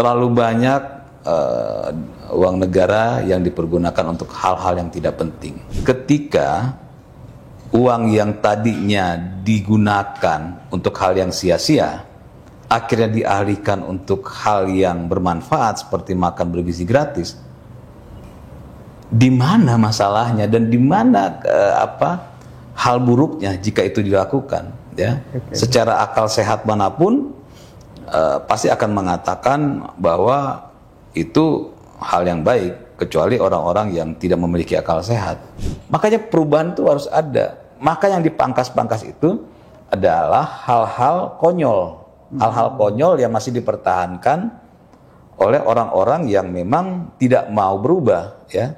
terlalu banyak uang negara yang dipergunakan untuk hal-hal yang tidak penting. Ketika uang yang tadinya digunakan untuk hal yang sia-sia, akhirnya dialihkan untuk hal yang bermanfaat seperti makan bergizi gratis. Di mana masalahnya dan di mana hal buruknya jika itu dilakukan? Ya, secara akal sehat manapun pasti akan mengatakan bahwa itu hal yang baik, kecuali orang-orang yang tidak memiliki akal sehat. Makanya perubahan itu harus ada. Maka yang dipangkas-pangkas itu adalah hal-hal konyol. Hal-hal konyol yang masih dipertahankan oleh orang-orang yang memang tidak mau berubah, ya.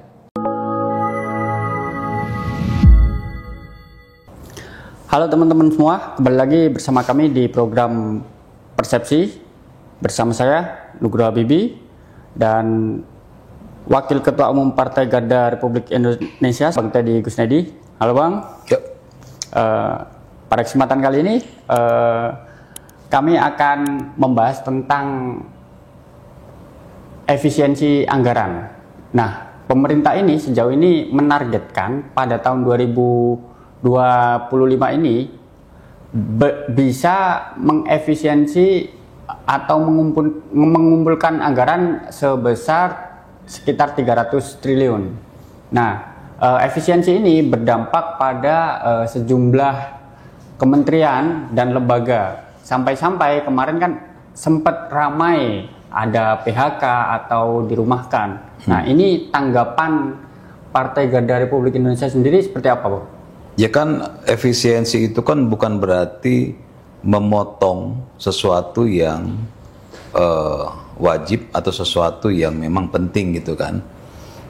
Halo teman-teman semua, kembali lagi bersama kami di program Persepsi. Bersama saya, Nugroho Habibie, dan Wakil Ketua Umum Partai Garda Republik Indonesia, Bang Teddy Gusnedi. Halo Bang. Yuk. Pada kesempatan kali ini, kami akan membahas tentang efisiensi anggaran. Nah, pemerintah ini sejauh ini menargetkan pada tahun 2025 ini bisa mengefisiensi atau mengumpulkan anggaran sebesar sekitar 300 triliun. Nah, efisiensi ini berdampak pada sejumlah kementerian dan lembaga. Sampai-sampai kemarin kan sempat ramai ada PHK atau dirumahkan. Nah, ini tanggapan Partai Garda Republik Indonesia sendiri seperti apa, Bu? Ya kan, efisiensi itu kan bukan berarti memotong sesuatu yang wajib atau sesuatu yang memang penting gitu kan.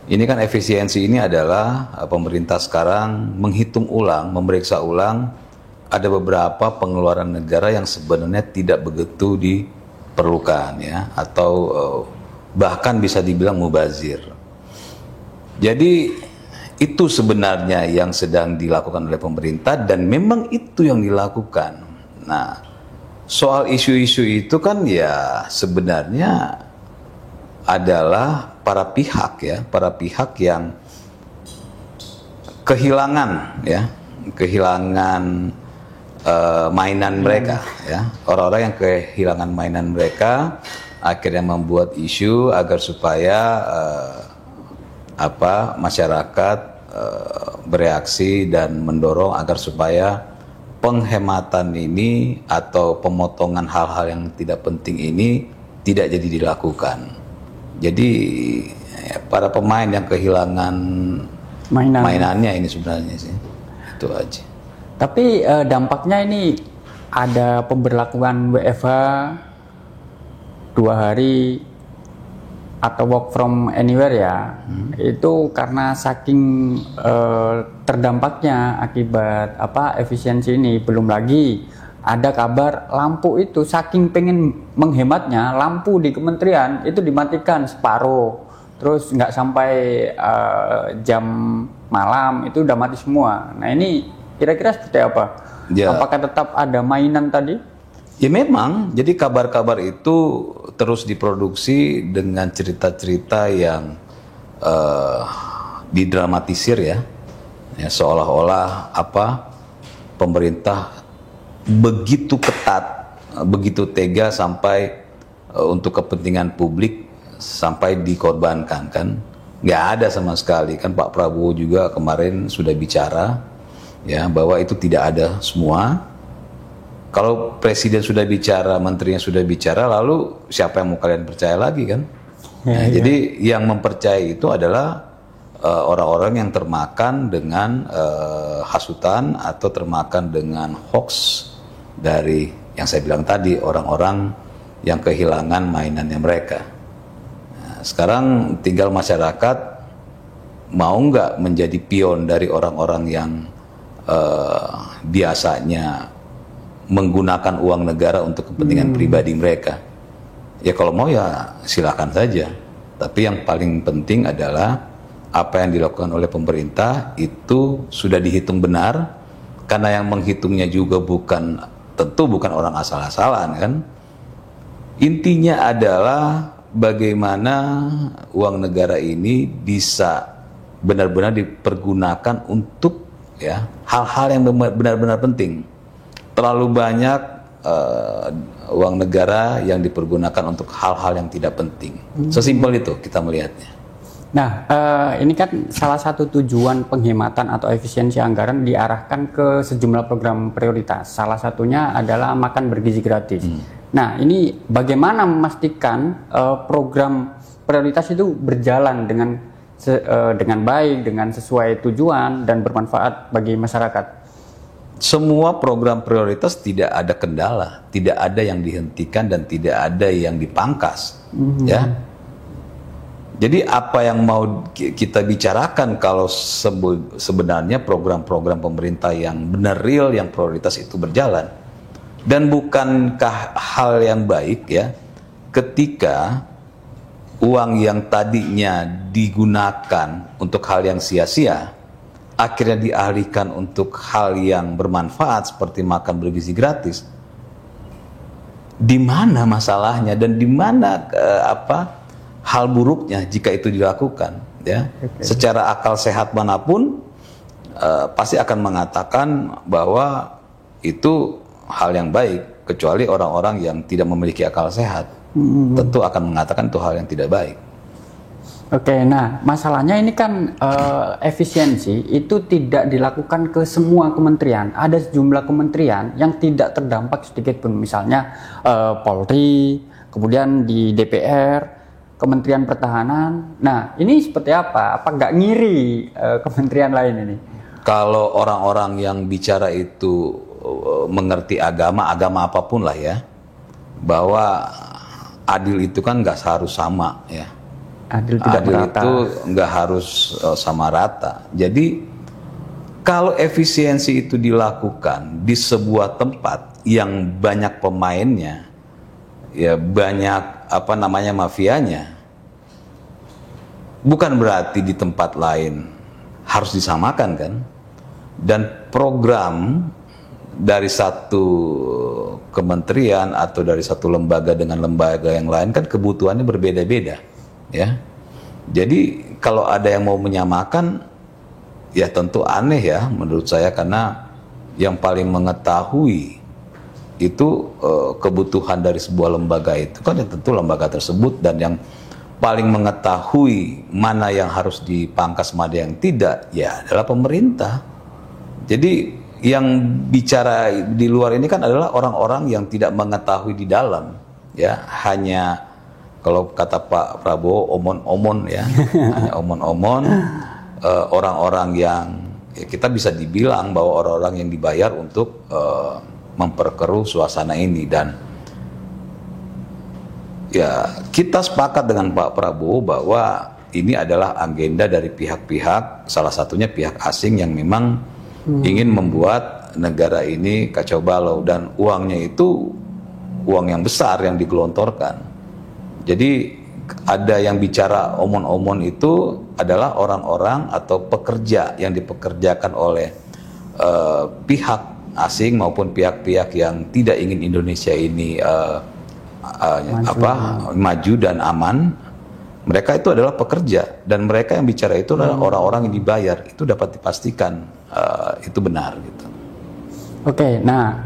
Ini kan efisiensi ini adalah pemerintah sekarang menghitung ulang, memeriksa ulang ada beberapa pengeluaran negara yang sebenarnya tidak begitu diperlukan, ya, atau bahkan bisa dibilang mubazir. Jadi itu sebenarnya yang sedang dilakukan oleh pemerintah dan memang itu yang dilakukan. Nah, soal isu-isu itu kan ya sebenarnya adalah para pihak yang kehilangan mainan mereka, ya. Orang-orang yang kehilangan mainan mereka akhirnya membuat isu agar supaya masyarakat bereaksi dan mendorong agar supaya penghematan ini atau pemotongan hal-hal yang tidak penting ini tidak jadi dilakukan. Jadi para pemain yang kehilangan mainannya ini sebenarnya sih, itu aja. Tapi dampaknya ini ada pemberlakuan WFH 2 hari atau work from anywhere, ya. Itu karena saking terdampaknya akibat efisiensi ini. Belum lagi ada kabar lampu itu saking pengen menghematnya, lampu di kementerian itu dimatikan separuh, terus nggak sampai jam malam itu udah mati semua. Nah, ini kira-kira seperti apa? Ya. Apakah tetap ada mainan tadi? Ya memang, jadi kabar-kabar itu terus diproduksi dengan cerita-cerita yang didramatisir, ya seolah-olah pemerintah begitu ketat, begitu tega sampai untuk kepentingan publik sampai dikorbankan, kan? Nggak ada sama sekali, kan? Pak Prabowo juga kemarin sudah bicara, ya, bahwa itu tidak ada semua. Kalau presiden sudah bicara, menterinya sudah bicara, lalu siapa yang mau kalian percaya lagi, kan? Nah, jadi yang mempercayai itu adalah orang-orang yang termakan dengan hasutan atau termakan dengan hoax dari yang saya bilang tadi, orang-orang yang kehilangan mainannya mereka. Nah, sekarang tinggal masyarakat mau nggak menjadi pion dari orang-orang yang biasanya menggunakan uang negara untuk kepentingan pribadi mereka. Ya kalau mau ya silakan saja. Tapi yang paling penting adalah apa yang dilakukan oleh pemerintah itu sudah dihitung benar, karena yang menghitungnya juga tentu bukan orang asal-asalan, kan. Intinya adalah bagaimana uang negara ini bisa benar-benar dipergunakan untuk ya hal-hal yang benar-benar penting. Terlalu banyak uang negara yang dipergunakan untuk hal-hal yang tidak penting. Sesimpel itu kita melihatnya. Nah, ini kan salah satu tujuan penghematan atau efisiensi anggaran diarahkan ke sejumlah program prioritas. Salah satunya adalah makan bergizi gratis. Nah, ini bagaimana memastikan program prioritas itu berjalan dengan baik, dengan sesuai tujuan dan bermanfaat bagi masyarakat? Semua program prioritas tidak ada kendala, tidak ada yang dihentikan dan tidak ada yang dipangkas, ya. Jadi apa yang mau kita bicarakan kalau sebenarnya program-program pemerintah yang benar real, yang prioritas itu berjalan. Dan bukankah hal yang baik ya ketika uang yang tadinya digunakan untuk hal yang sia-sia akhirnya dialihkan untuk hal yang bermanfaat seperti makan bergizi gratis. Di mana masalahnya dan di mana hal buruknya jika itu dilakukan ya. Secara akal sehat manapun pasti akan mengatakan bahwa itu hal yang baik, kecuali orang-orang yang tidak memiliki akal sehat tentu akan mengatakan itu hal yang tidak baik. Oke, nah masalahnya ini kan efisiensi itu tidak dilakukan ke semua kementerian. Ada sejumlah kementerian yang tidak terdampak sedikit pun, misalnya Polri, kemudian di DPR, Kementerian Pertahanan. Nah, ini seperti apa? Apa nggak ngiri kementerian lain ini? Kalau orang-orang yang bicara itu mengerti agama apapun lah ya, bahwa adil itu kan nggak harus sama ya. Adil itu nggak harus sama rata. Jadi kalau efisiensi itu dilakukan di sebuah tempat yang banyak pemainnya, ya banyak mafianya, bukan berarti di tempat lain harus disamakan kan. Dan program dari satu kementerian atau dari satu lembaga dengan lembaga yang lain kan kebutuhannya berbeda-beda ya. Jadi kalau ada yang mau menyamakan ya tentu aneh ya menurut saya, karena yang paling mengetahui itu kebutuhan dari sebuah lembaga itu kan ya tentu lembaga tersebut, dan yang paling mengetahui mana yang harus dipangkas mana yang tidak ya adalah pemerintah. Jadi yang bicara di luar ini kan adalah orang-orang yang tidak mengetahui di dalam ya, hanya kalau kata Pak Prabowo omon-omon ya, hanya omon-omon, orang-orang yang ya kita bisa dibilang bahwa orang-orang yang dibayar untuk memperkeruh suasana ini. Dan ya kita sepakat dengan Pak Prabowo bahwa ini adalah agenda dari pihak-pihak, salah satunya pihak asing yang memang ingin membuat negara ini kacau balau, dan uangnya itu uang yang besar yang digelontorkan. Jadi ada yang bicara omon-omon itu adalah orang-orang atau pekerja yang dipekerjakan oleh pihak asing maupun pihak-pihak yang tidak ingin Indonesia ini maju dan aman. Mereka itu adalah pekerja, dan mereka yang bicara itu adalah orang-orang yang dibayar. Itu dapat dipastikan itu benar gitu. Oke, nah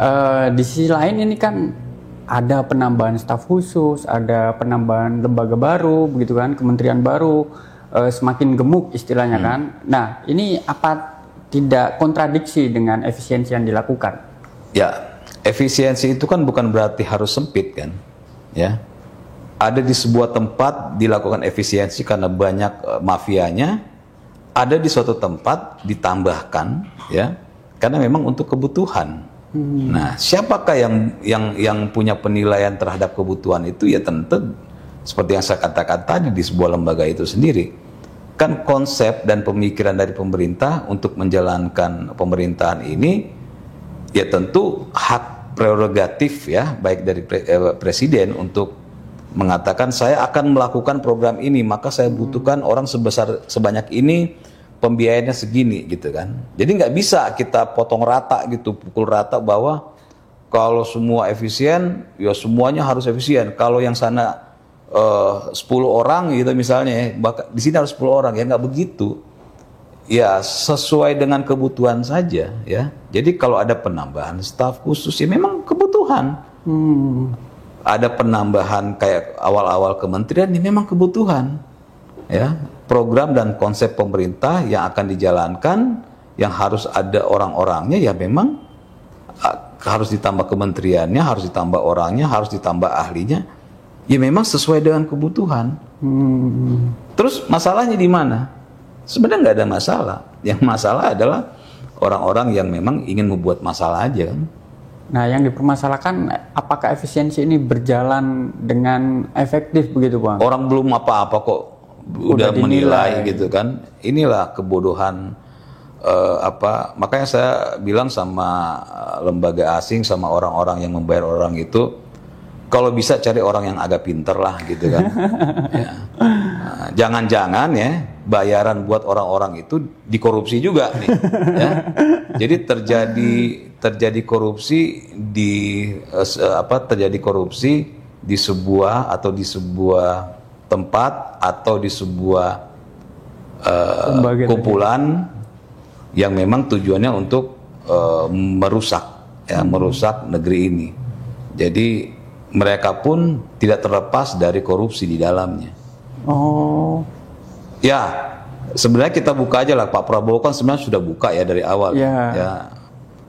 di sisi lain ini kan ada penambahan staf khusus, ada penambahan lembaga baru, begitu kan, kementerian baru, semakin gemuk istilahnya kan. Nah, ini apa tidak kontradiksi dengan efisiensi yang dilakukan? Ya, efisiensi itu kan bukan berarti harus sempit kan, ya. Ada di sebuah tempat dilakukan efisiensi karena banyak mafianya, ada di suatu tempat ditambahkan, ya, karena memang untuk kebutuhan. Nah, siapakah yang punya penilaian terhadap kebutuhan itu? Ya tentu seperti yang saya katakan tadi, di sebuah lembaga itu sendiri. Kan konsep dan pemikiran dari pemerintah untuk menjalankan pemerintahan ini, ya tentu hak prerogatif ya, baik dari presiden untuk mengatakan saya akan melakukan program ini, maka saya butuhkan orang sebanyak ini, pembiayaannya segini gitu kan. Jadi nggak bisa kita potong rata gitu, pukul rata bahwa kalau semua efisien ya semuanya harus efisien. Kalau yang sana 10 orang gitu misalnya ya, di sini harus 10 orang, ya nggak begitu. Ya sesuai dengan kebutuhan saja ya. Jadi kalau ada penambahan staf khusus ya memang kebutuhan. Ada penambahan kayak awal-awal kementerian ya memang kebutuhan. Ya, program dan konsep pemerintah yang akan dijalankan yang harus ada orang-orangnya ya memang harus ditambah kementeriannya, harus ditambah orangnya, harus ditambah ahlinya. Ya memang sesuai dengan kebutuhan. Terus masalahnya di mana? Sebenarnya nggak ada masalah. Yang masalah adalah orang-orang yang memang ingin membuat masalah aja kan. Nah, yang dipermasalahkan apakah efisiensi ini berjalan dengan efektif begitu, Bang? Orang belum apa-apa kok udah menilai gitu kan. Inilah kebodohan makanya saya bilang sama lembaga asing, sama orang-orang yang membayar orang itu, kalau bisa cari orang yang agak pinter lah gitu kan. Ya. Nah, jangan-jangan ya bayaran buat orang-orang itu dikorupsi juga nih. Ya. Jadi terjadi korupsi terjadi korupsi di sebuah tempat atau di sebuah kumpulan yang memang tujuannya untuk merusak negeri ini. Jadi mereka pun tidak terlepas dari korupsi di dalamnya. Oh. Ya, sebenarnya kita buka aja lah. Pak Prabowo kan sebenarnya sudah buka ya dari awal. Ya.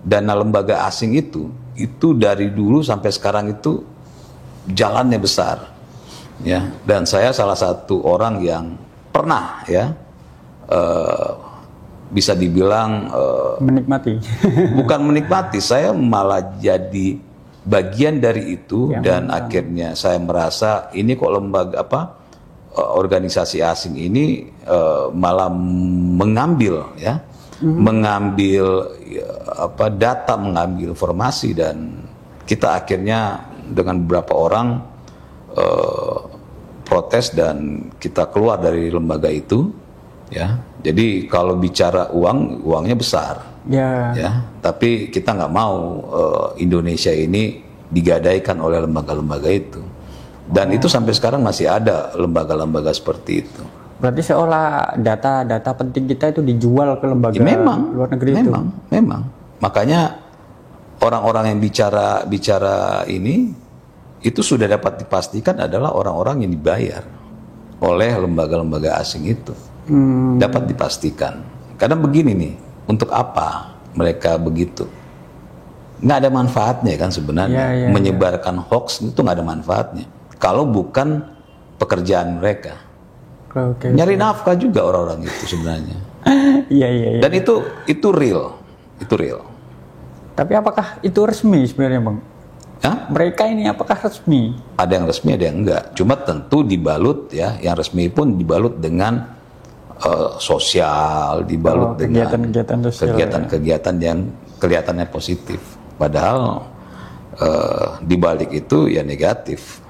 Dana lembaga asing itu dari dulu sampai sekarang itu jalannya besar. Ya, dan saya salah satu orang yang pernah ya bisa dibilang menikmati. Bukan menikmati, saya malah jadi bagian dari itu ya, dan akhirnya saya merasa ini kok organisasi asing ini malah mengambil data, mengambil informasi, dan kita akhirnya dengan beberapa orang protes dan kita keluar dari lembaga itu ya. Jadi kalau bicara uangnya besar. Ya, tapi kita nggak mau Indonesia ini digadaikan oleh lembaga-lembaga itu, dan itu sampai sekarang masih ada lembaga-lembaga seperti itu. Berarti seolah data penting kita itu dijual ke lembaga luar negeri itu. Memang. Makanya orang-orang yang bicara ini itu sudah dapat dipastikan adalah orang-orang yang dibayar oleh lembaga-lembaga asing itu. Dapat dipastikan. Karena begini nih. Untuk apa mereka begitu? Nggak ada manfaatnya kan sebenarnya. Menyebarkan hoax itu nggak ada manfaatnya. Kalau bukan pekerjaan mereka. Nyari nafkah juga orang-orang itu sebenarnya. Dan itu real. Tapi apakah itu resmi sebenarnya, Bang? Mereka ini apakah resmi? Ada yang resmi, ada yang enggak. Cuma tentu dibalut ya. Yang resmi pun dibalut dengan sosial, dibalut dengan kegiatan-kegiatan yang kelihatannya positif, padahal di balik itu ya negatif.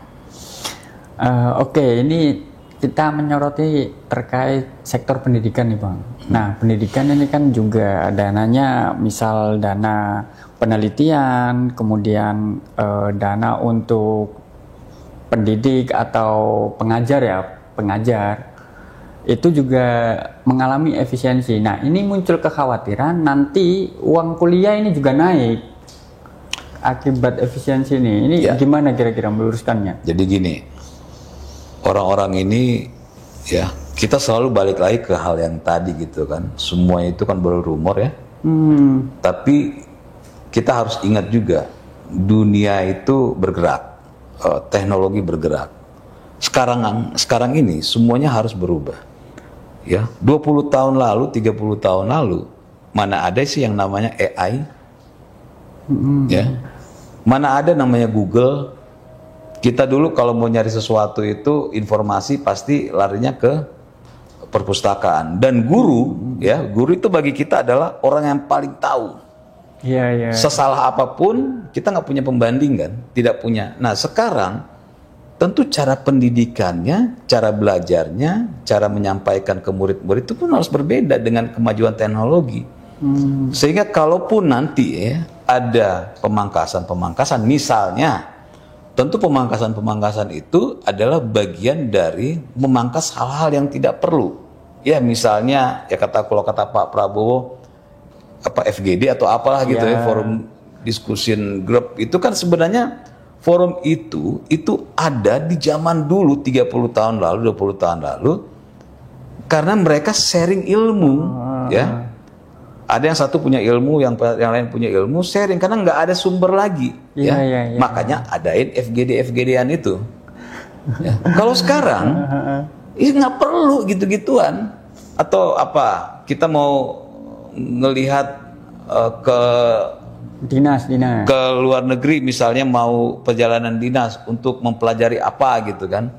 Oke, ini kita menyoroti terkait sektor pendidikan nih, Bang. Nah, pendidikan ini kan juga dananya misal dana penelitian, kemudian dana untuk pendidik atau pengajar itu juga mengalami efisiensi. Nah, ini muncul kekhawatiran nanti uang kuliah ini juga naik akibat efisiensi ini. Ini gimana kira-kira meluruskannya? Jadi gini, orang-orang ini ya kita selalu balik lagi ke hal yang tadi gitu kan. Semua itu kan baru rumor ya. Tapi kita harus ingat juga dunia itu bergerak, teknologi bergerak. Sekarang ini semuanya harus berubah. Ya, 20 tahun lalu, 30 tahun lalu, mana ada sih yang namanya AI? Ya. Mana ada namanya Google? Kita dulu kalau mau nyari sesuatu itu informasi pasti larinya ke perpustakaan. Dan guru itu bagi kita adalah orang yang paling tahu. Sesalah apapun kita nggak punya pembanding kan, tidak punya. Nah sekarang tentu cara pendidikannya, cara belajarnya, cara menyampaikan ke murid-murid itu pun harus berbeda dengan kemajuan teknologi. Sehingga kalaupun nanti ada pemangkasan misalnya tentu pemangkasan itu adalah bagian dari memangkas hal-hal yang tidak perlu. Ya misalnya ya kalau kata Pak Prabowo apa FGD atau apalah gitu ya, forum discussion group itu kan sebenarnya forum itu ada di zaman dulu 30 tahun lalu, 20 tahun lalu karena mereka sharing ilmu ya. Ada yang satu punya ilmu, yang lain punya ilmu, sharing karena nggak ada sumber lagi. Ya. Makanya adain FGD-FGD-an itu. Ya. Kalau sekarang, nggak perlu gitu-gituan. Atau apa? Kita mau ngelihat ke dinas. Ke luar negeri misalnya mau perjalanan dinas untuk mempelajari apa gitu kan.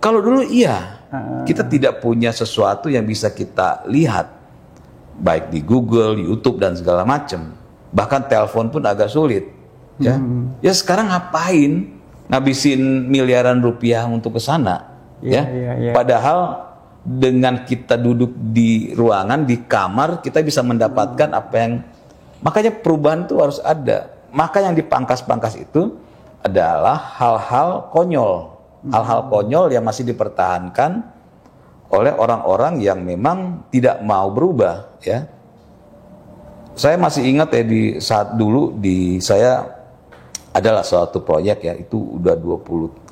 Kalau dulu iya, kita tidak punya sesuatu yang bisa kita lihat. Baik di Google, YouTube dan segala macam. Bahkan telepon pun agak sulit. Ya, ya sekarang ngapain ngabisin miliaran rupiah untuk ke sana? Ya, padahal dengan kita duduk di ruangan, di kamar, kita bisa mendapatkan apa yang. Makanya perubahan itu harus ada. Maka yang dipangkas-pangkas itu adalah hal-hal konyol, hal-hal konyol yang masih dipertahankan oleh orang-orang yang memang tidak mau berubah ya. Saya masih ingat ya di saat dulu saya adalah suatu proyek ya, itu udah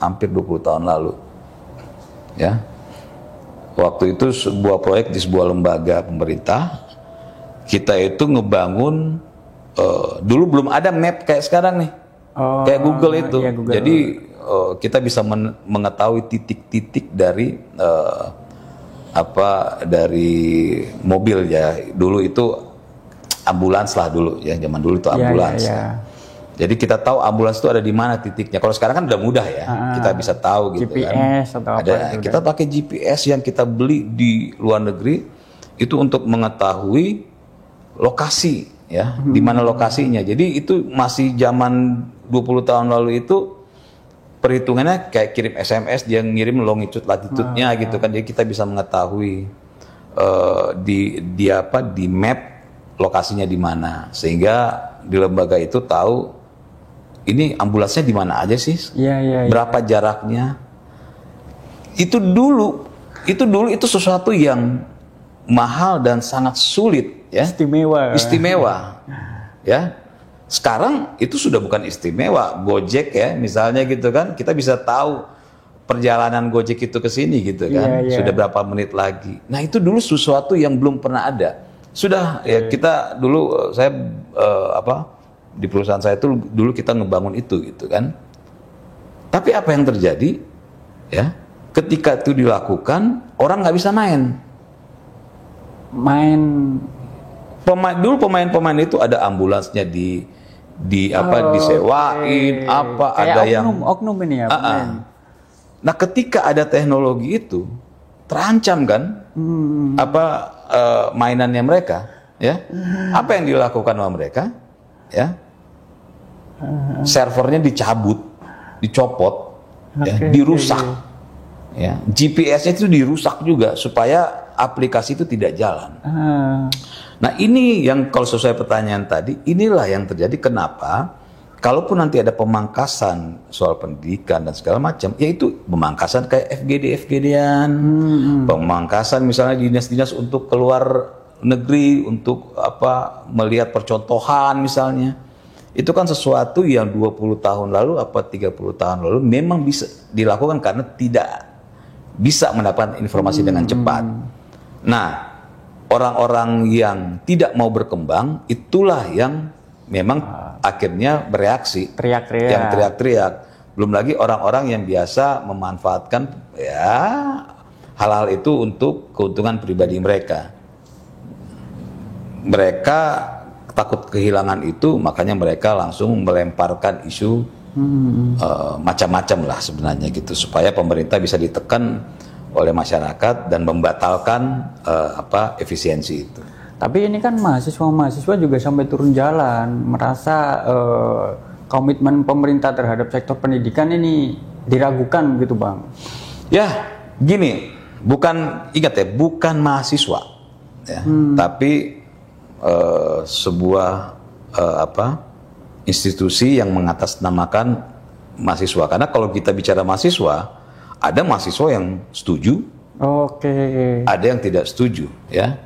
hampir 20 tahun lalu. Ya. Waktu itu sebuah proyek di sebuah lembaga pemerintah. Kita itu ngebangun dulu belum ada map kayak sekarang nih. Kayak Google itu. Iya, Google. Jadi kita bisa mengetahui titik-titik dari dari mobil ya. Dulu itu ambulans lah dulu ya, zaman dulu itu ambulans. Jadi kita tahu ambulans itu ada di mana titiknya. Kalau sekarang kan udah mudah ya, kita bisa tahu gitu GPS kan. Atau apa itu kita pakai GPS yang kita beli di luar negeri itu untuk mengetahui lokasi ya, di mana lokasinya. Jadi itu masih zaman 20 tahun lalu itu perhitungannya kayak kirim SMS, dia ngirim longitude latitude-nya gitu kan. Jadi kita bisa mengetahui di map lokasinya di mana, sehingga di lembaga itu tahu ini ambulansnya di mana aja sih, berapa jaraknya. Itu dulu itu sesuatu yang mahal dan sangat sulit ya, istimewa ya. Sekarang itu sudah bukan istimewa. Gojek ya misalnya gitu kan, kita bisa tahu perjalanan Gojek itu ke sini gitu kan, sudah berapa menit lagi. Nah itu dulu sesuatu yang belum pernah ada. Sudah ya kita dulu saya di perusahaan saya itu dulu kita ngebangun itu gitu kan. Tapi apa yang terjadi ya? Ketika itu dilakukan, orang nggak bisa main. Dulu pemain itu ada ambulansnya disewain kayak ada yang oknum ini ya. Nah ketika ada teknologi itu terancam kan mainannya mereka ya. Apa yang dilakukan sama mereka ya, servernya dicabut, dicopot ya, dirusak ya. GPS-nya itu dirusak juga supaya aplikasi itu tidak jalan. Nah ini yang kalau sesuai pertanyaan tadi, inilah yang terjadi kenapa kalaupun nanti ada pemangkasan soal pendidikan dan segala macam, yaitu pemangkasan kayak FGD-an, pemangkasan misalnya dinas-dinas untuk keluar negeri, untuk melihat percontohan misalnya. Itu kan sesuatu yang 20 tahun lalu 30 tahun lalu memang bisa dilakukan karena tidak bisa mendapatkan informasi dengan cepat. Nah, orang-orang yang tidak mau berkembang itulah yang memang akhirnya bereaksi, yang teriak-teriak. Belum lagi orang-orang yang biasa memanfaatkan ya hal-hal itu untuk keuntungan pribadi mereka. Mereka takut kehilangan itu, makanya mereka langsung melemparkan isu macam-macam lah sebenarnya gitu, supaya pemerintah bisa ditekan oleh masyarakat dan membatalkan efisiensi itu. Tapi ini kan mahasiswa juga sampai turun jalan, merasa komitmen pemerintah terhadap sektor pendidikan ini diragukan gitu Bang. Ya, gini, ingat ya, bukan mahasiswa, ya, tapi sebuah institusi yang mengatasnamakan mahasiswa. Karena kalau kita bicara mahasiswa, ada mahasiswa yang setuju, ada yang tidak setuju, ya.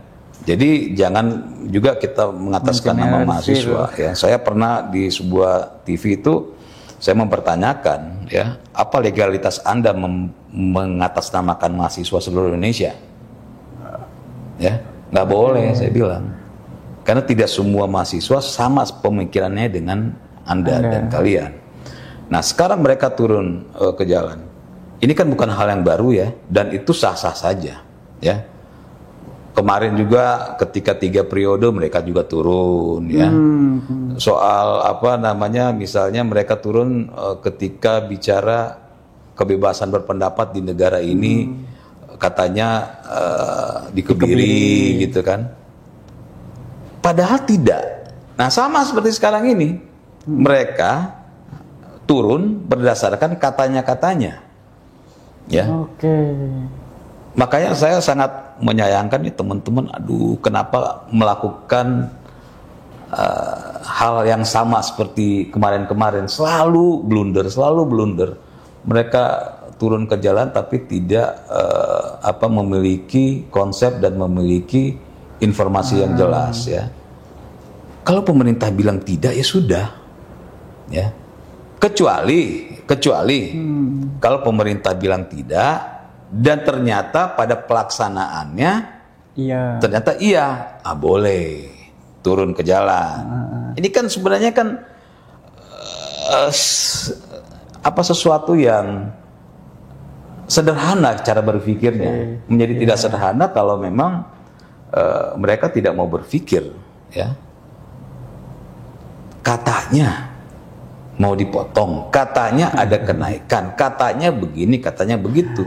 Jadi jangan juga kita mengataskan nama mahasiswa. Ya, saya pernah di sebuah TV itu saya mempertanyakan, ya, apa legalitas Anda mengatasnamakan mahasiswa seluruh Indonesia? Ya, nggak boleh, saya bilang. Karena tidak semua mahasiswa sama pemikirannya dengan Anda dan kalian. Nah, sekarang mereka turun ke jalan. Ini kan bukan hal yang baru, ya, dan itu sah-sah saja, ya. Kemarin juga ketika 3 periode mereka juga turun, ya. Soal apa namanya, misalnya mereka turun ketika bicara kebebasan berpendapat di negara ini, katanya dikebiri gitu kan. Padahal tidak. Nah, sama seperti sekarang ini, mereka turun berdasarkan katanya-katanya, ya. Makanya saya sangat menyayangkan nih teman-teman, aduh kenapa melakukan hal yang sama seperti kemarin-kemarin, selalu blunder. Mereka turun ke jalan tapi tidak memiliki konsep dan memiliki informasi yang jelas, ya. Kalau pemerintah bilang tidak, ya sudah, ya. Kecuali kalau pemerintah bilang tidak dan ternyata pada pelaksanaannya ternyata iya, boleh turun ke jalan. Ini kan sebenarnya kan sesuatu yang sederhana cara berpikirnya, menjadi tidak sederhana kalau memang mereka tidak mau berpikir, ya. Katanya mau dipotong, katanya ada kenaikan, katanya begini, katanya begitu.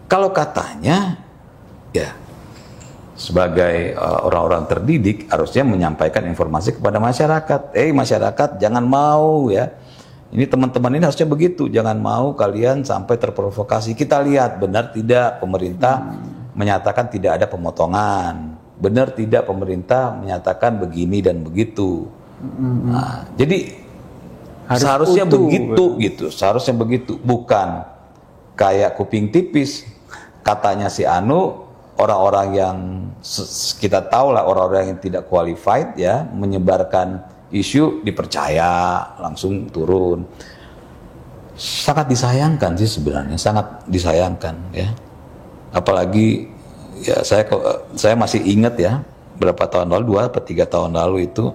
Kalau katanya, ya sebagai orang-orang terdidik harusnya menyampaikan informasi kepada masyarakat. Masyarakat jangan mau, ya. Ini teman-teman ini harusnya begitu, jangan mau kalian sampai terprovokasi. Kita lihat benar tidak pemerintah menyatakan tidak ada pemotongan, benar tidak pemerintah menyatakan begini dan begitu. Nah, jadi seharusnya begitu, gitu. Seharusnya begitu, bukan kayak kuping tipis. Katanya si Anu, orang-orang yang kita tahu lah, orang-orang yang tidak qualified, ya, menyebarkan isu dipercaya, langsung turun. Sangat disayangkan sih sebenarnya, sangat disayangkan, ya. Apalagi ya saya masih ingat, ya, berapa tahun lalu, 2 atau 3 tahun lalu itu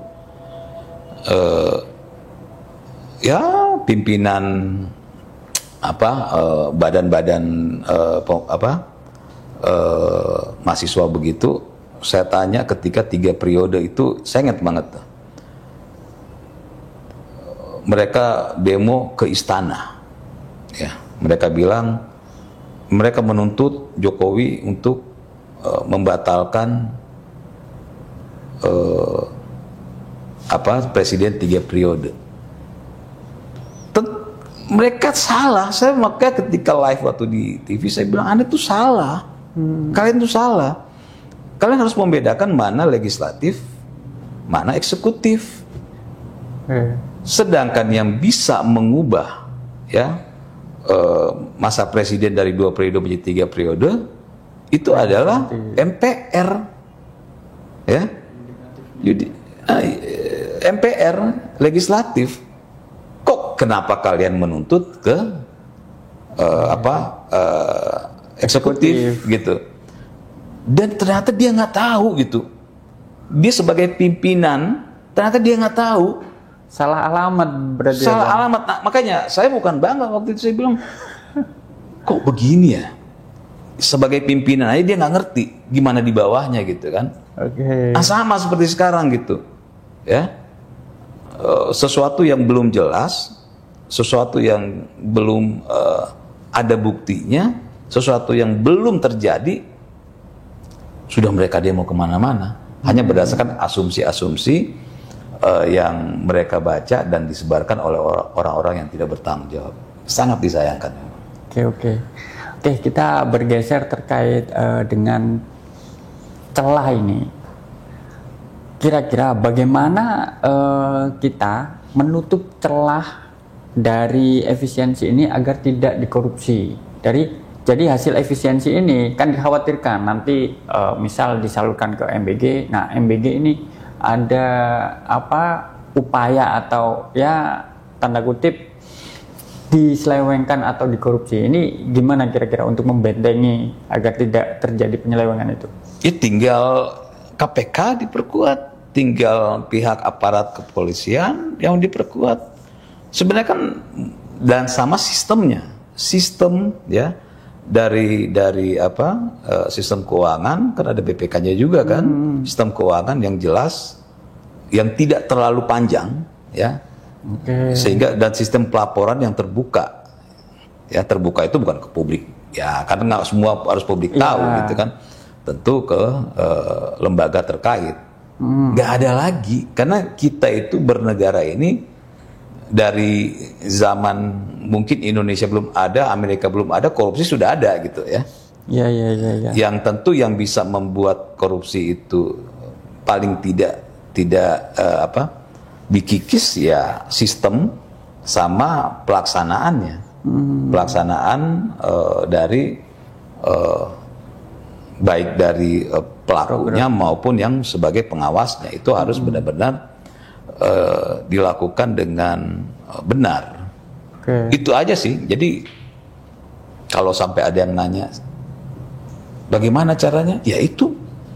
ya pimpinan badan-badan mahasiswa begitu, saya tanya ketika 3 periode itu, saya ingat banget, mereka demo ke istana, ya. Mereka bilang mereka menuntut Jokowi untuk membatalkan presiden 3 periode. Mereka salah. Saya makanya ketika live waktu di TV saya bilang, Anda tuh salah, kalian tuh salah. Kalian harus membedakan mana legislatif, mana eksekutif. Sedangkan yang bisa mengubah, ya, masa presiden dari 2 periode menjadi 3 periode itu adalah MPR, ya. Jadi MPR legislatif. Kok kenapa kalian menuntut ke eksekutif gitu? Dan ternyata dia nggak tahu gitu. Dia sebagai pimpinan ternyata dia nggak tahu. Salah alamat berarti. Salah alamat. Nah, makanya saya bukan bangga waktu itu, saya bilang kok begini ya. Sebagai pimpinan aja dia nggak ngerti gimana di bawahnya gitu kan. Nah, sama seperti sekarang gitu, ya. Sesuatu yang belum jelas, sesuatu yang belum ada buktinya, sesuatu yang belum terjadi, sudah mereka demo kemana-mana, hanya berdasarkan asumsi-asumsi yang mereka baca dan disebarkan oleh orang-orang yang tidak bertanggung jawab. Sangat disayangkan. Oke, kita bergeser terkait dengan celah ini. Kira-kira bagaimana kita menutup celah dari efisiensi ini agar tidak dikorupsi. Jadi hasil efisiensi ini kan dikhawatirkan nanti misal disalurkan ke MBG. Nah, MBG ini ada upaya atau ya tanda kutip diselewengkan atau dikorupsi. Ini gimana kira-kira untuk membentengi agar tidak terjadi penyelewengan itu? Ya tinggal KPK diperkuat, tinggal pihak aparat kepolisian yang diperkuat. Sebenarnya kan dan sama sistem ya dari sistem keuangan kan ada BPK-nya juga kan, sistem keuangan yang jelas, yang tidak terlalu panjang ya, sehingga dan sistem pelaporan yang terbuka ya, terbuka itu bukan ke publik ya, karena nggak semua harus publik tahu gitu kan, tentu ke lembaga terkait. Nggak ada lagi karena kita itu bernegara ini dari zaman mungkin Indonesia belum ada, Amerika belum ada, korupsi sudah ada gitu ya. Ya. Yang tentu yang bisa membuat korupsi itu paling tidak dikikis ya sistem sama pelaksanaannya. Pelaksanaan dari baik dari pelakunya maupun yang sebagai pengawasnya itu harus benar-benar dilakukan dengan benar. Itu aja sih. Jadi kalau sampai ada yang nanya bagaimana caranya, ya itu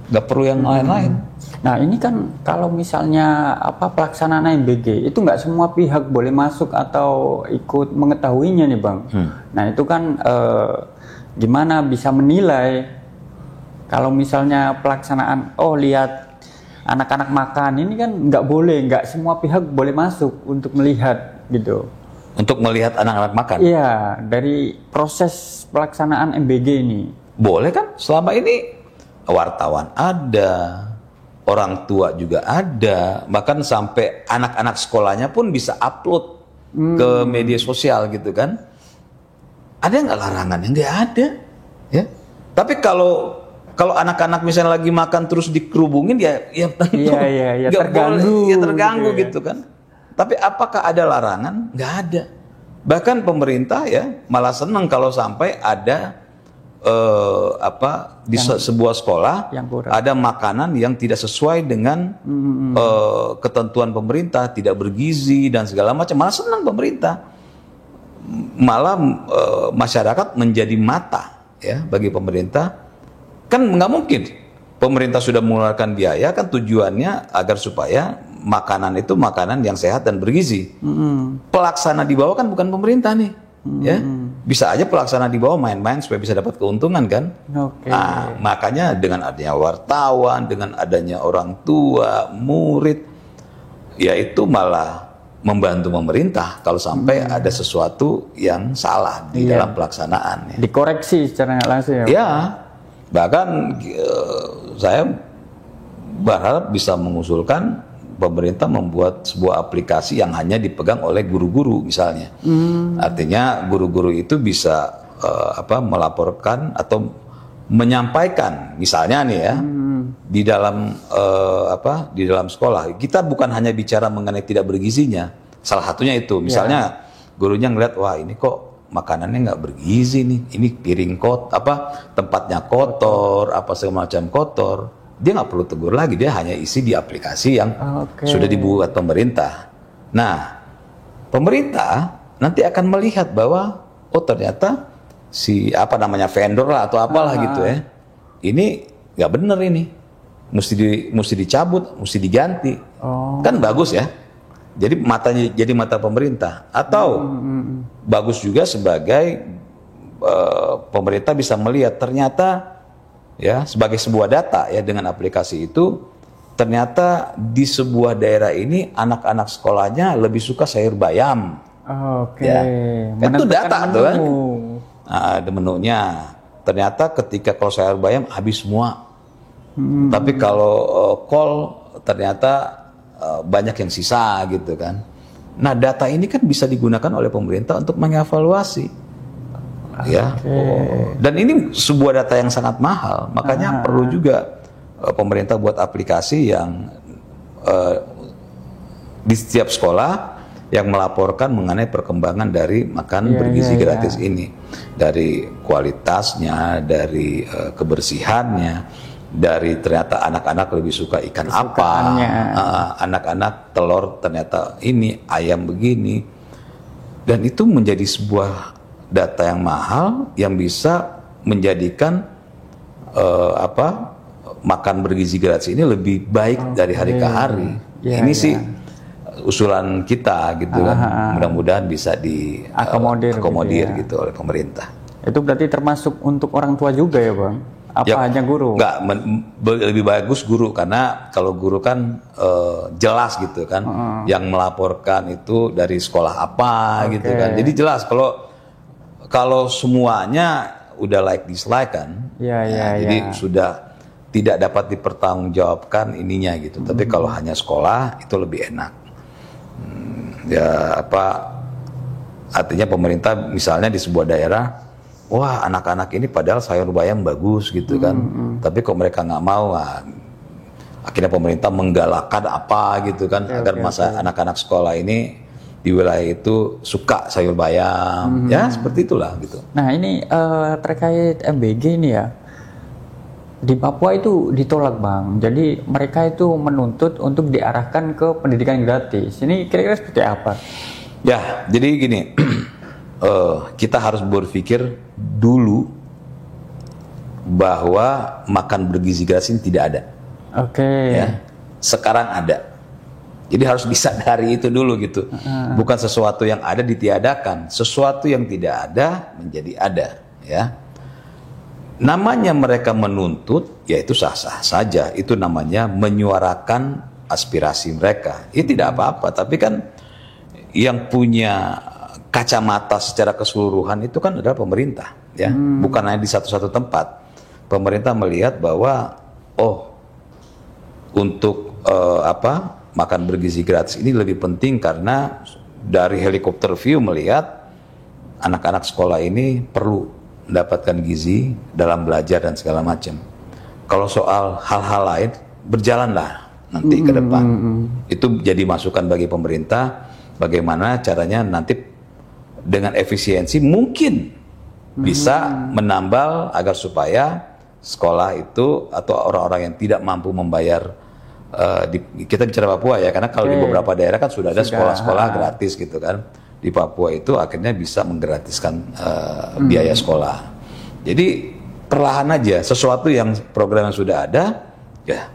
nggak perlu yang lain-lain. Nah ini kan kalau misalnya pelaksanaan MBG itu nggak semua pihak boleh masuk atau ikut mengetahuinya nih Bang. Nah itu kan gimana bisa menilai kalau misalnya pelaksanaan lihat anak-anak makan ini kan nggak semua pihak boleh masuk untuk melihat gitu. Untuk melihat anak-anak makan? Iya, dari proses pelaksanaan MBG ini. Boleh kan? Selama ini wartawan ada, orang tua juga ada, bahkan sampai anak-anak sekolahnya pun bisa upload ke media sosial gitu kan. Ada nggak larangannya? Nggak ada. Ya. Tapi kalau anak-anak misalnya lagi makan terus dikerubungin ya tentu terganggu gitu kan. Tapi apakah ada larangan? Nggak ada. Bahkan pemerintah ya malah senang kalau sampai ada sebuah sekolah ada makanan yang tidak sesuai dengan ketentuan pemerintah, tidak bergizi dan segala macam. Malah senang pemerintah. Malah masyarakat menjadi mata ya bagi pemerintah. Kan nggak mungkin pemerintah sudah mengeluarkan biaya kan tujuannya agar supaya makanan itu makanan yang sehat dan bergizi. Pelaksana di bawah kan bukan pemerintah nih, ya bisa aja pelaksana di bawah main-main supaya bisa dapat keuntungan kan. Nah, makanya dengan adanya wartawan, dengan adanya orang tua, murid, ya itu malah membantu pemerintah kalau sampai ada sesuatu yang salah di dalam pelaksanaan. Dikoreksi secara nggak langsung ya. Ya. Bahkan saya berharap bisa mengusulkan pemerintah membuat sebuah aplikasi yang hanya dipegang oleh guru-guru misalnya. Artinya guru-guru itu bisa melaporkan atau menyampaikan misalnya nih ya di dalam di dalam sekolah. Kita bukan hanya bicara mengenai tidak bergizinya. Salah satunya itu misalnya gurunya ngeliat wah ini kok makanannya nggak bergizi nih, ini piring tempatnya kotor, segala macam kotor, dia nggak perlu tegur lagi, dia hanya isi di aplikasi yang sudah dibuat pemerintah. Nah, pemerintah nanti akan melihat bahwa ternyata si vendor lah atau apalah gitu ya, ini nggak bener ini, mesti dicabut, mesti diganti, kan bagus ya. Jadi mata pemerintah atau bagus juga sebagai pemerintah bisa melihat ternyata ya sebagai sebuah data ya dengan aplikasi itu ternyata di sebuah daerah ini anak-anak sekolahnya lebih suka sayur bayam. Ya. Itu data tuh kan. Nah, ada menunya. Ternyata ketika kalau sayur bayam habis semua. Tapi kalau kol ternyata banyak yang sisa gitu kan. Nah data ini kan bisa digunakan oleh pemerintah untuk mengevaluasi, ya. Dan ini sebuah data yang sangat mahal, makanya perlu juga pemerintah buat aplikasi yang di setiap sekolah yang melaporkan mengenai perkembangan dari makan bergizi gratis ini, dari kualitasnya, dari kebersihannya, dari ternyata anak-anak lebih suka ikan apa, anak-anak telur ternyata ini, ayam begini, dan itu menjadi sebuah data yang mahal yang bisa menjadikan makan bergizi gratis ini lebih baik dari hari ke hari. Ini sih usulan kita gitu kan, mudah-mudahan bisa diakomodir gitu oleh pemerintah. Itu berarti termasuk untuk orang tua juga ya Bang? Apa hanya guru? Enggak, lebih bagus guru, karena kalau guru kan jelas gitu kan, yang melaporkan itu dari sekolah apa gitu kan, jadi jelas. Kalau semuanya udah like dislike kan, jadi sudah tidak dapat dipertanggungjawabkan ininya gitu. Tapi kalau hanya sekolah itu lebih enak. Artinya pemerintah misalnya di sebuah daerah, wah anak-anak ini padahal sayur bayam bagus gitu kan, tapi kok mereka nggak mau, akhirnya pemerintah menggalakkan apa gitu kan, agar anak-anak sekolah ini di wilayah itu suka sayur bayam, ya seperti itulah gitu. Nah ini terkait MBG ini ya, di Papua itu ditolak Bang, jadi mereka itu menuntut untuk diarahkan ke pendidikan gratis. Ini kira-kira seperti apa? Ya, jadi gini, kita harus berpikir dulu bahwa makan bergizi gratis ini tidak ada. Ya, sekarang ada. Jadi harus disadari itu dulu gitu. Bukan sesuatu yang ada ditiadakan, sesuatu yang tidak ada menjadi ada. Ya, namanya mereka menuntut, yaitu sah-sah saja. Itu namanya menyuarakan aspirasi mereka. Itu tidak apa-apa. Tapi kan yang punya kacamata secara keseluruhan itu kan adalah pemerintah, ya, bukan hanya di satu-satu tempat. Pemerintah melihat bahwa untuk makan bergizi gratis ini lebih penting, karena dari helikopter view melihat anak-anak sekolah ini perlu mendapatkan gizi dalam belajar dan segala macam. Kalau soal hal-hal lain berjalanlah nanti ke depan. Itu jadi masukan bagi pemerintah. Bagaimana caranya nanti dengan efisiensi mungkin bisa menambal agar supaya sekolah itu atau orang-orang yang tidak mampu membayar, kita bicara Papua ya, karena kalau di beberapa daerah kan sudah ada sekolah-sekolah gratis gitu kan. Di Papua itu akhirnya bisa menggratiskan biaya sekolah. Jadi perlahan aja, sesuatu yang program yang sudah ada ya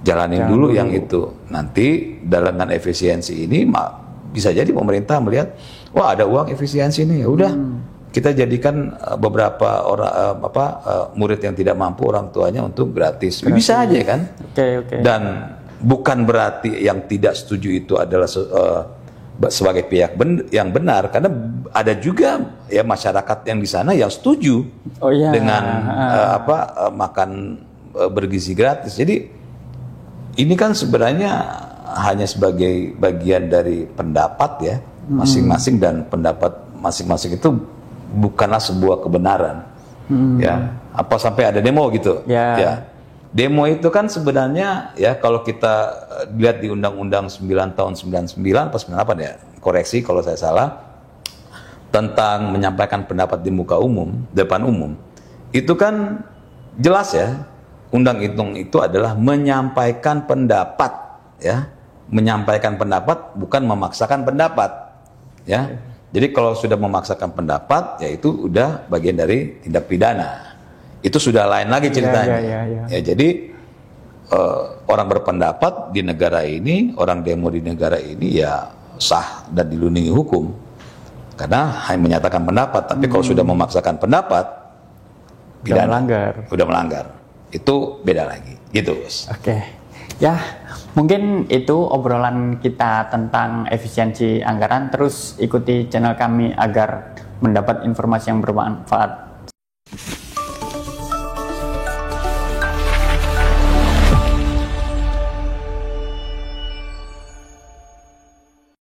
jalanin dulu yang itu. Nanti dengan efisiensi ini bisa jadi pemerintah melihat, wah ada uang efisiensi nih, ya udah kita jadikan beberapa orang murid yang tidak mampu orang tuanya untuk gratis. Bisa aja kan. Dan bukan berarti yang tidak setuju itu adalah sebagai pihak yang benar, karena ada juga ya masyarakat yang di sana yang setuju dengan makan bergizi gratis. Jadi ini kan sebenarnya hanya sebagai bagian dari pendapat ya masing-masing, dan pendapat masing-masing itu bukanlah sebuah kebenaran. Ya, apa sampai ada demo gitu. Ya. Demo itu kan sebenarnya ya, kalau kita lihat di Undang-Undang 9 tahun 99 atau 98 ya, koreksi kalau saya salah, tentang menyampaikan pendapat di muka umum, depan umum, itu kan jelas ya, undang-undang itu adalah menyampaikan pendapat ya. Menyampaikan pendapat bukan memaksakan pendapat, ya. Jadi kalau sudah memaksakan pendapat, ya itu udah bagian dari tindak pidana. Itu sudah lain lagi ceritanya. Ya, jadi orang berpendapat di negara ini, orang demo di negara ini ya sah dan dilindungi hukum, karena hanya menyatakan pendapat. Tapi kalau sudah memaksakan pendapat, pidana, udah melanggar. Itu beda lagi, gitu. Ya, mungkin itu obrolan kita tentang efisiensi anggaran. Terus ikuti channel kami agar mendapat informasi yang bermanfaat.